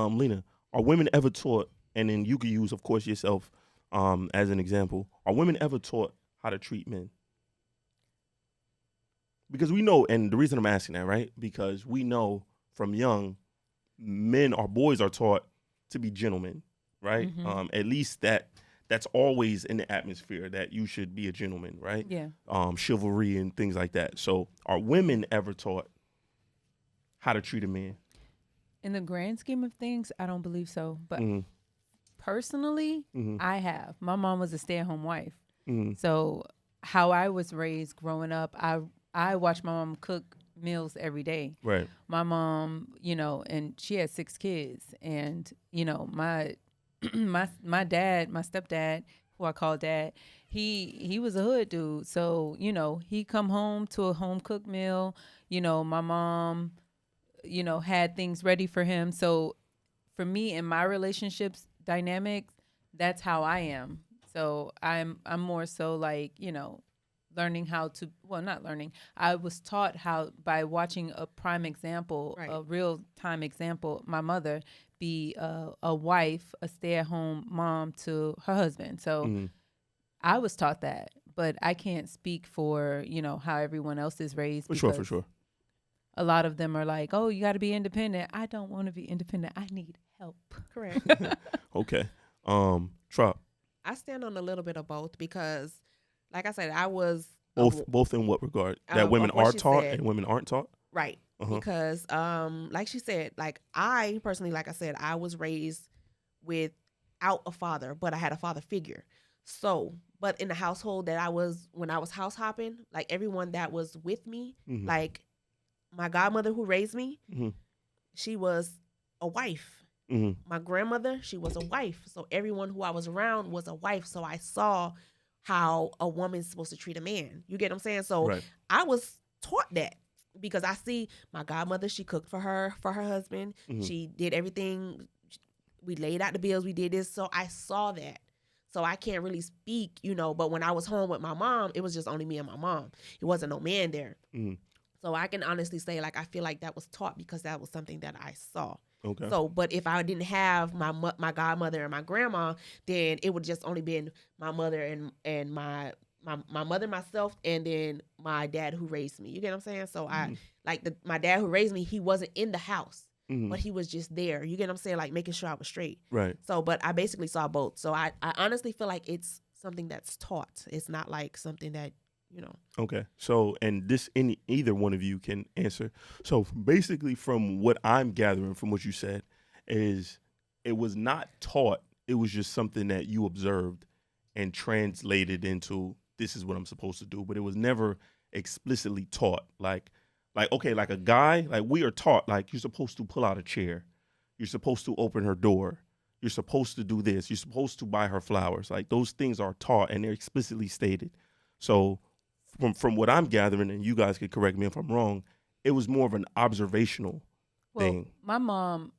Lena, are women ever taught, and then you could use, of course, yourself as an example, are women ever taught how to treat men? Because we know, and the reason I'm asking that, right? Because we know from young, men or boys are taught to be gentlemen, right? At least that's always in the atmosphere that you should be a gentleman, right? Yeah. Chivalry and things like that. So are women ever taught how to treat a man? In the grand scheme of things, I don't believe so. But Mm-hmm. personally, I have. My mom was a stay-at-home wife. Mm-hmm. So how I was raised growing up, I watched my mom cook meals every day. Right. My mom, and she had 6 kids, and my my dad, my stepdad, who I call dad, he was a hood dude. So he come home to a home cooked meal. My mom, had things ready for him. So for me in my relationships dynamics, that's how I am. So I'm more so like, learning how to, well, not learning. I was taught how by watching a prime example, Right. a real time example, my mother be a wife, a stay-at-home mom to her husband. So I was taught that, but I can't speak for, how everyone else is raised. For because sure. a lot of them are like, oh, you got to be independent. I don't want to be independent. I need help. Correct. Okay. Trop. I stand on a little bit of both because, like I said, I was Both in what regard? That women of what are she taught said. and women aren't taught? Right. Because like she said, like I personally, like I said, I was raised without a father, but I had a father figure. So, but in the household that I was, when I was house hopping, like everyone that was with me, like my godmother who raised me, she was a wife. My grandmother, she was a wife. So everyone who I was around was a wife. So I saw how a woman's supposed to treat a man. You get what I'm saying? So Right. I was taught that because I see my godmother, she cooked for her husband. She did everything. We laid out the bills. We did this. So I saw that. So I can't really speak, but when I was home with my mom, it was just only me and my mom. It wasn't no man there. So I can honestly say, like, I feel like that was taught because that was something that I saw. Okay. So, but if I didn't have my godmother and my grandma, then it would just only been my mother and my mother, myself, and then my dad who raised me. You get what I'm saying? So I like my dad who raised me. He wasn't in the house, but he was just there. You get what I'm saying? Like making sure I was straight. Right. So, but I basically saw both. So I honestly feel like it's something that's taught. It's not like something that Okay. So, and this either one of you can answer. So, basically, from what I'm gathering from what you said, is it was not taught. It was just something that you observed and translated into this is what I'm supposed to do. But it was never explicitly taught. Like okay, like a guy, like we are taught, like you're supposed to pull out a chair, you're supposed to open her door, you're supposed to do this, you're supposed to buy her flowers. Like those things are taught and they're explicitly stated. So from what I'm gathering, and you guys could correct me if I'm wrong, it was more of an observational thing. My mom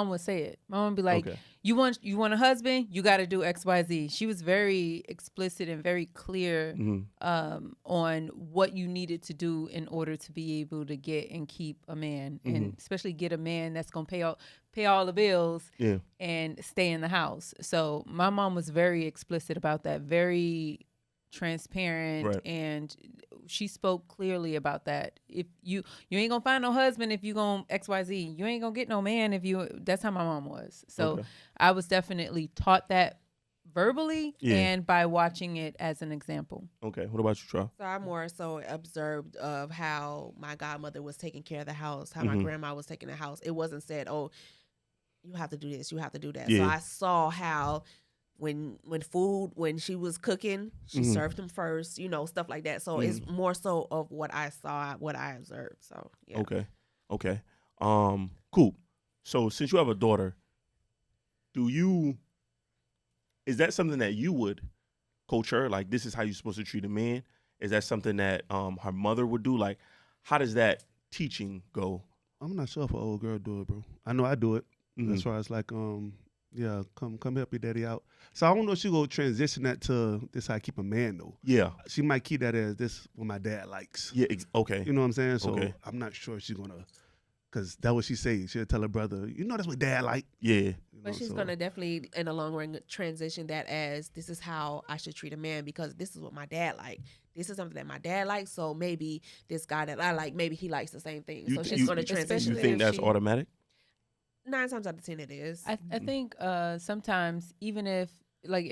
would say it. My mom would be like, Okay. you want a husband, you got to do XYZ. She was very explicit and very clear on what you needed to do in order to be able to get and keep a man, and especially get a man that's going to pay all the bills and stay in the house. So my mom was very explicit about that, very transparent, Right. and she spoke clearly about that. If you ain't gonna find no husband if you gonna XYZ, you ain't gonna get no man if you. That's how my mom was. So Okay. I was definitely taught that verbally and by watching it as an example. Okay. What about you, Troy? So I more so observed of how my godmother was taking care of the house, how my grandma was taking the house. It wasn't said, oh, you have to do this, you have to do that. So I saw how when she was cooking, she served him first, stuff like that. So it's more so of what I saw, what I observed. So yeah. Okay. Cool. So since you have a daughter, is that something that you would coach her? Like, this is how you're supposed to treat a man? Is that something that her mother would do? Like, how does that teaching go? I'm not sure if an old girl do it, bro. I know I do it. As far as like, yeah, come help your daddy out. So I don't know if she go transition that to this how I keep a man though. Yeah. She might keep that as this what my dad likes. Yeah. Okay. You know what I'm saying? So Okay. I'm not sure if she's gonna Cause that's what she say. She'll tell her brother, you know, that's what dad like. Yeah. You But know, she's so- gonna definitely, in the long run, transition that as this is how I should treat a man because this is what my dad like. This is something that my dad likes. So maybe this guy that I like, maybe he likes the same thing. You So th- she's gonna transition. You Especially think if that's she- automatic? 9 times out of 10, it is. I think sometimes even if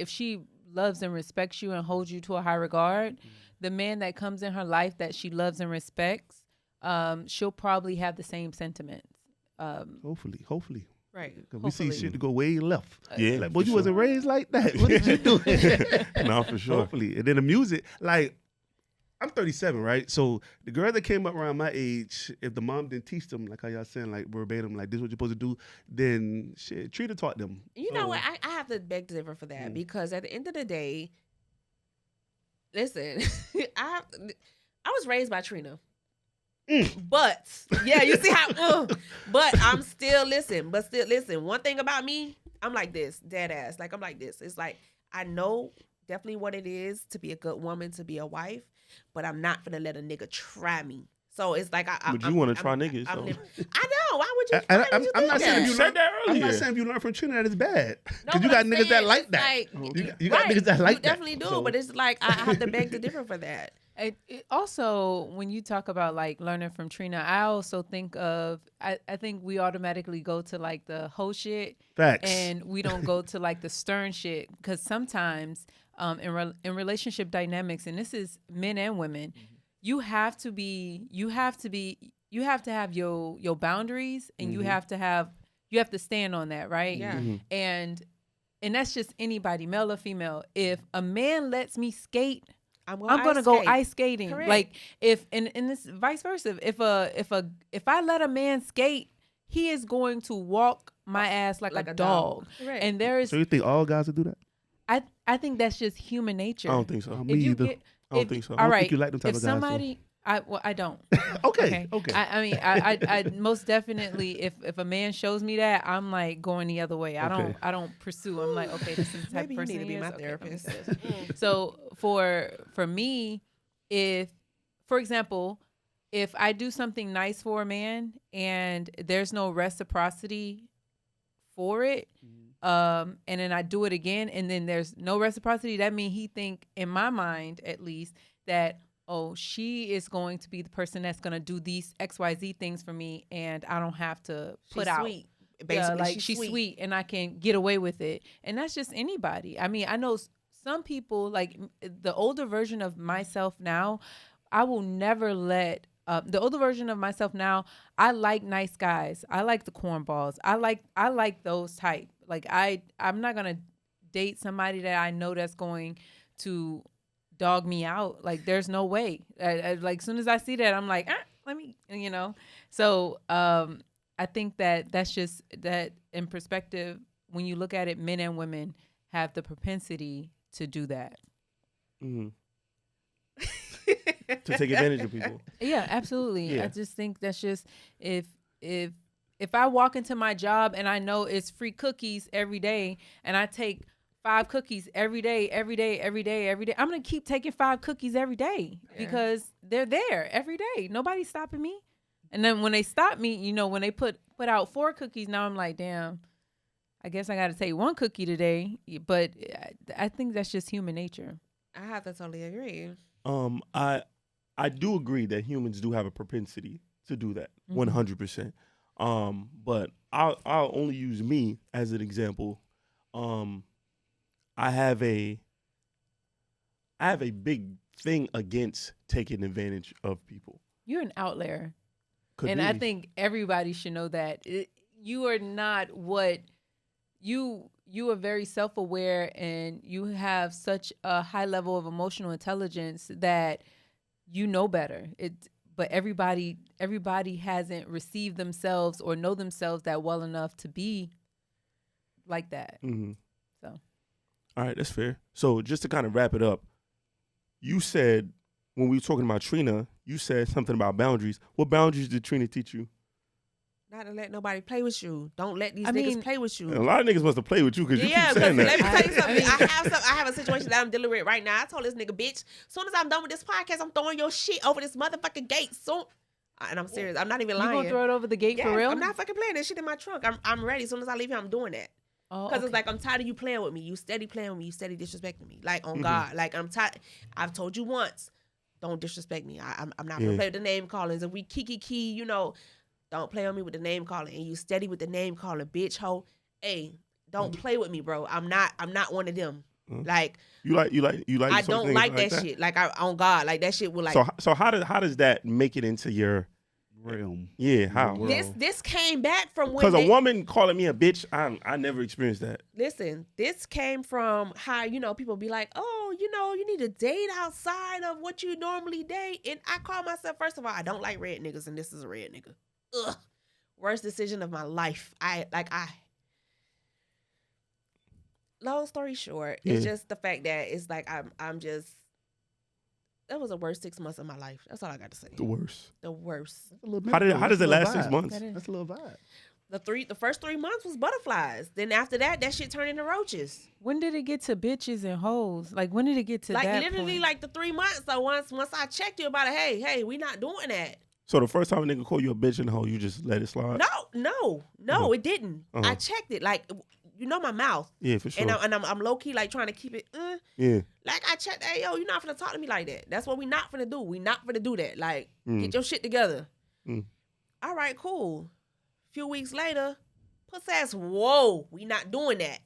she loves and respects you and holds you to a high regard, the man that comes in her life that she loves and respects, she'll probably have the same sentiments. Hopefully. Right. Cause we see Hopefully. shit to go way left. Yeah. Like, boy, for you sure. wasn't raised like that. What did you do? No, for sure. Hopefully. And then the music, like, I'm 37, right? So the girl that came up around my age, if the mom didn't teach them, like how y'all saying, like verbatim, like this is what you're supposed to do, then shit, Trina taught them. You know So- what? I have to beg to differ for that Mm. because at the end of the day, listen, I was raised by Trina. But yeah, you see how but I'm still listen. One thing about me, I'm like this, dead ass. Like I'm like this. It's like I know definitely what it is to be a good woman, to be a wife, but I'm not gonna let a nigga try me. So it's like But you want to try niggas, so. I know. Why would you? I- Why would you I'm do not that? saying you said that I'm earlier. not saying if you learn from Trina that it's bad. No, Because you but got I'm niggas that saying like it's that. like- You got niggas that like you that. definitely do, So- but it's like I have to beg to differ for that. It also, when you talk about like learning from Trina, I also think of I think we automatically go to like the whole shit Facts. and we don't go to like the stern shit because sometimes in relationship dynamics, and this is men and women, you have to have your boundaries and you have to stand on that, right? Yeah. Mhm. And that's just anybody, male or female. If a man lets me skate, I'm gonna go ice skating. Correct. Like if and this vice versa. If I let a man skate, he is going to walk my ass like a dog. Correct. And there is So you think all guys would do that? I think that's just human nature. I don't think so. Me either. I don't think so. All don't right. think you like them type if of guys, so. somebody I don't. Okay. I mean, I most definitely, if a man shows me that, I'm like going the other way. Okay. I don't pursue. I'm like, okay, this is the type Maybe of person you need to be he my is. Okay, let me therapist. do this. So for me, if, for example, if I do something nice for a man and there's no reciprocity for it, and then I do it again, and then there's no reciprocity, that means he think, in my mind at least, that, oh, she is going to be the person that's going to do these XYZ things for me, and I don't have to put She's out. sweet. Yeah, Basically, like she's sweet and I can get away with it. And that's just anybody. I mean, I know some people, like the older version of myself now, I will never let the older version of myself now, I like nice guys. I like the cornballs. I like those type. Like I'm not gonna date somebody that I know that's going to dog me out. Like there's no way. Like as soon as I see that, I'm like, let me, So I think that's just that in perspective. When you look at it, men and women have the propensity to do that. Mhm. To take advantage of people. Yeah, absolutely. Yeah. I just think that's just if I walk into my job and I know it's free cookies every day and I take 5 cookies every day, I'm going to keep taking 5 cookies every day because they're there every day. Nobody's stopping me. And then when they stop me, when they put out 4 cookies, now I'm like, damn, I guess I got to take 1 cookie today. But I think that's just human nature. I have to totally agree. I do agree that humans do have a propensity to do that, 100%. But I'll only use me as an example. I have a big thing against taking advantage of people. You're an outlier. Could And I be. think everybody should know that you are not what you are very self-aware and you have such a high level of emotional intelligence that you know better. But everybody hasn't received themselves or know themselves that well enough to be like that. Mhm. So. All right, that's fair. So just to kind of wrap it up, you said when we were talking about Trina, you said something about boundaries. What boundaries did Trina teach you? Not to let nobody play with you. Don't let these I niggas mean- play with you. A lot of niggas must have played with you because you Yeah, keep because saying let that. me tell you something. I I have a situation that I'm dealing with right now. I told this nigga, bitch, soon as I'm done with this podcast, I'm throwing your shit over this motherfucking gate. Soon, And I'm serious. I'm not even You lying. gonna throw it over the gate Yes, for real? I'm not fucking playing that shit in my trunk. I'm ready. As soon as I leave here, I'm doing that. Oh, Because it's like, I'm tired of you playing with me. You steady playing with me. You steady disrespecting me. Like, on God. Like, I'm tired. I've told you once, don't disrespect me. I'm not going to play with the name callings. If we key, you know, don't play on me with the name calling. And you steady with the name calling, bitch, hoe. Hey, don't play with me, bro. I'm not one of them. Like, You like I some don't things like that shit. Like, on God. Like, that shit will like. So how does that make it into your realm? Yeah, how? This came back from when Because a woman calling me a bitch, I never experienced that. Listen, this came from how, you know, people be like, oh, you know, you need to date outside of what you normally date. And I call myself, first of all, I don't like red niggas, and this is a red nigga. Ugh. Worst decision of my life. Long story short, it's just the fact that it's like I'm just, that was the worst 6 months of my life. That's all I got to say. The worst. The worst. How does it last 6 months? That's a little vibe. The first 3 months was butterflies. Then after that shit turned into roaches. When did it get to bitches and hoes? Like, when did it get to like that literally point? like the 3 months. So once I checked you about it, hey, we not doing that. So the first time a nigga call you a bitch and a hoe, you just let it slide? No, it didn't. I checked it. Like, you know my mouth. Yeah, for sure. And I'm low key like trying to keep it. Yeah. Like, I checked. Hey, yo, you're not finna talk to me like that. That's what we not finna do. We not finna do that. Like, get your shit together. All right, cool. Few weeks later, puss ass. Whoa, we not doing that.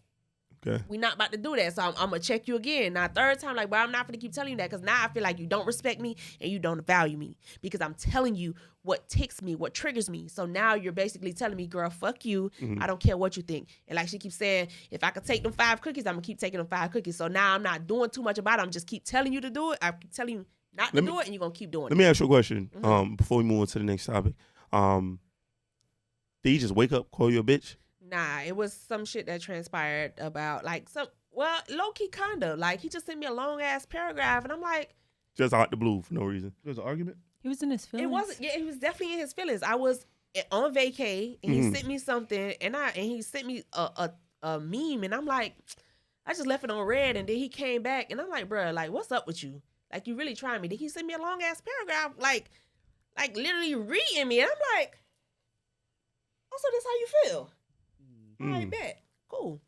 Okay. We not about to do that. So I'm gonna check you again. Now, third time, like, bro, I'm not gonna keep telling you that, because now I feel like you don't respect me and you don't value me, because I'm telling you what ticks me, what triggers me. So now you're basically telling me, girl, fuck you. I don't care what you think. And like she keeps saying, if I could take them 5 cookies, I'm gonna keep taking them 5 cookies. So now I'm not doing too much about it. I'm just keep telling you to do it. I keep telling you not to do it, and you're gonna keep doing it. Let me ask you a question before we move on to the next topic. Did you just wake up, call you a bitch? Nah, it was some shit that transpired about like low key kinda. Like, he just sent me a long ass paragraph, and I'm like, Just out the blue for no reason. There was an argument. He was in his feelings. it wasn't. Yeah, he was definitely in his feelings. I was on vacay, and he sent me something, and he sent me a meme, and I'm like, I just left it on red, and then he came back, and I'm like, bruh, like, what's up with you? Like, you really trying me? Then he sent me a long ass paragraph, like literally reading me, and I'm like, oh, so that's how you feel? All right, bet. Cool.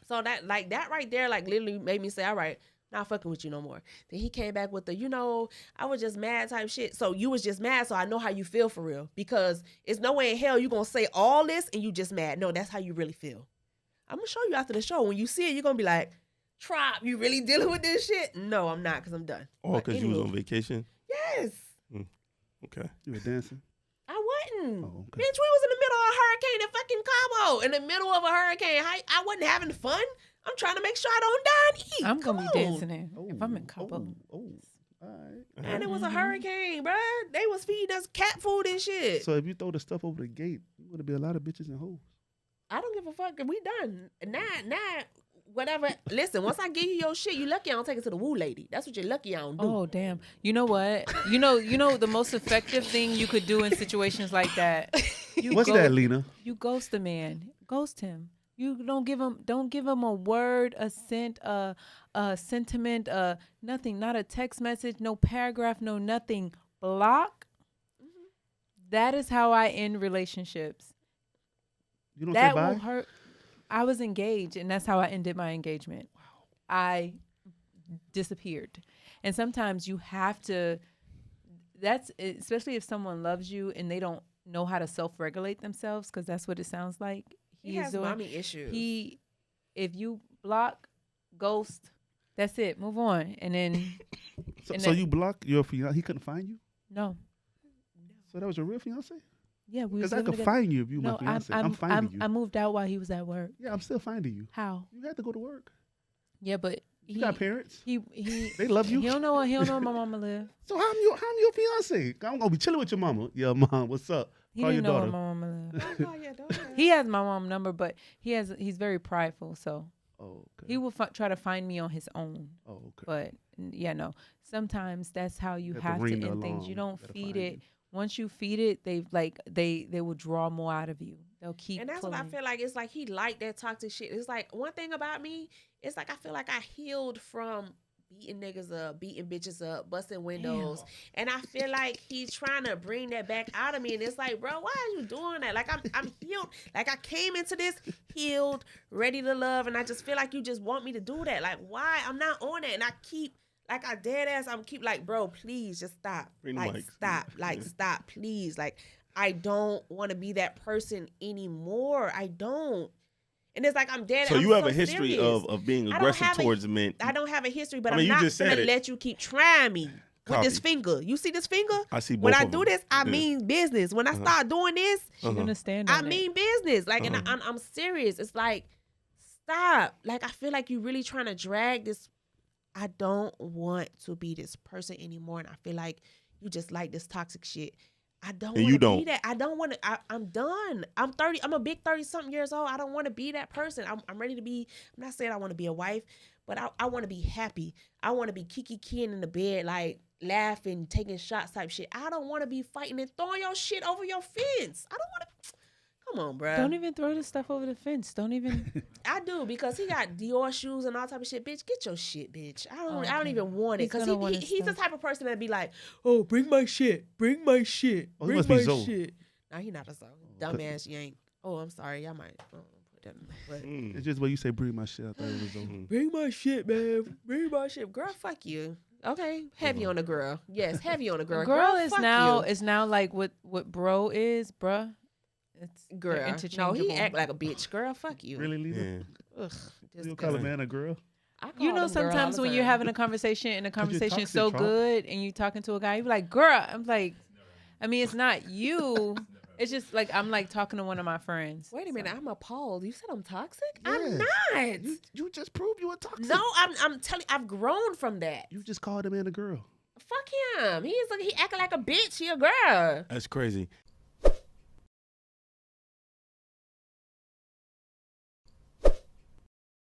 So that right there, like, literally made me say, all right, not fucking with you no more. Then he came back with the, you know, I was just mad type shit. So you was just mad, so I know how you feel for real. Because it's no way in hell you gonna say all this and you just mad. No, that's how you really feel. I'm gonna show you after the show. When you see it, you're gonna be like, Trop, you really dealing with this shit? No, I'm not, because I'm done. Oh, because you was on vacation? Yes. Okay. You were dancing. I wasn't. Oh, okay. Bitch, we was in the middle of a hurricane in fucking Cabo. In the middle of a hurricane. I wasn't having fun. I'm trying to make sure I don't die and eat. I'm Come gonna on. be dancing there if I'm in Cabo. All right. And it was a hurricane, bruh. They was feeding us cat food and shit. So if you throw the stuff over the gate, you would be a lot of bitches and hoes. I don't give a fuck. We done. Nah, whatever. Listen, once I give you your shit, you lucky I don't take it to the woo lady. That's what you're lucky I don't do. Oh damn! You know what? You know the most effective thing you could do in situations like that. What's that, Lena? You ghost a man. Ghost him. You don't give him a word, a scent, a sentiment, nothing. Not a text message, no paragraph, no nothing. Block. That is how I end relationships. You don't That say bye? will hurt. I was engaged, and that's how I ended my engagement. Wow. I disappeared. And sometimes you have to, that's, especially if someone loves you and they don't know how to self-regulate themselves, because that's what it sounds like. He has mommy issues. If you block, ghost, that's it. Move on. And then. So you blocked your fiance? He couldn't find you? No. So that was your real fiance? Yeah, we Because was I could find you if you were my fiance. I'm finding you. I moved out while he was at work. Yeah, I'm still finding you. How? You had to go to work. Yeah, but You got parents? He They love you? He don't know where my mama live. So how I'm your fiance? I'm gonna be chilling with your mama. Yeah, mom, what's up? He Call your didn't know daughter. where my mama live. Don't call your daughter. He has my mom's number, but he's very prideful, so Oh, okay. he will try to find me on his own. Oh, okay. But yeah, no. Sometimes that's how you have to have to ring the end things. You alarm. don't Gotta feed find it. you. Once you feed it, they will draw more out of you. They'll keep. And that's pulling. what I feel like. It's like he liked that toxic shit. It's like, one thing about me, it's like I feel like I healed from beating niggas up, beating bitches up, busting windows. And I feel like he's trying to bring that back out of me. And it's like, bro, why are you doing that? Like, I'm healed. Like, I came into this healed, ready to love. And I just feel like you just want me to do that. Like, why? I'm not on it. And I keep, like, I dead ass, I'm keep like, bro, please just stop. Bring the Like, mic. stop. Like, stop, please. Like, I don't want to be that person anymore. I don't. And it's like, I'm dead. So I'm you have so a history serious. of being I don't aggressive have a- towards men. I don't have a history, but I mean, I'm you not just said gonna it. let you keep trying me with this Copy. finger. You see this finger? I see both When I of do them. this, I Yeah. mean business. When I start doing this, You're gonna stand on I it. mean business. Like, and Uh-huh. I'm serious. It's like, stop. Like, I feel like you're really trying to drag this. I don't want to be this person anymore, and I feel like you just like this toxic shit. I don't And want you to be don't. that. I don't want to. I'm done. I'm 30. I'm a big 30-something years old. I don't want to be that person. I'm ready to be. I'm not saying I want to be a wife, but I want to be happy. I want to be kiki-keying in the bed, like laughing, taking shots type shit. I don't want to be fighting and throwing your shit over your fence. I don't want to. Come on, bro. Don't even throw the stuff over the fence. Don't even. I do, because he got Dior shoes and all type of shit. Bitch, get your shit, bitch. I don't Okay. even want it, He's because gonna want his he's the stuff. type of person that be like, oh, bring my shit, Oh, he bring must be my Zoe. shit. Nah, he not a Zoe. Dumbass, you ain't. Oh, I'm sorry, y'all might put that in, but Mm. It's just when you say bring my shit. I thought it was over. bring my shit, man. Bring my shit, girl. Fuck you. Okay, heavy on the girl. Yes, heavy on the girl. Girl is fuck now you. is now like what bro is, bruh. It's they're girl. No, interchangeable. he act like a bitch. Girl, fuck you. Really, Lisa? Yeah. Ugh, You just call a good. man a girl? I call You know, them girl all sometimes the when you're time. having a conversation and the 'Cause you're conversation's toxic, so Trump. good and you talking to a guy, you be like, girl, I'm like, I mean, it's not you. It's just like I'm like talking to one of my friends. Wait a minute, I'm appalled. You said I'm toxic? Yes. I'm not. You just proved you were toxic. No, I'm telling. I've grown from that. You just called a man a girl. Fuck him. He acting like a bitch. He a girl. That's crazy.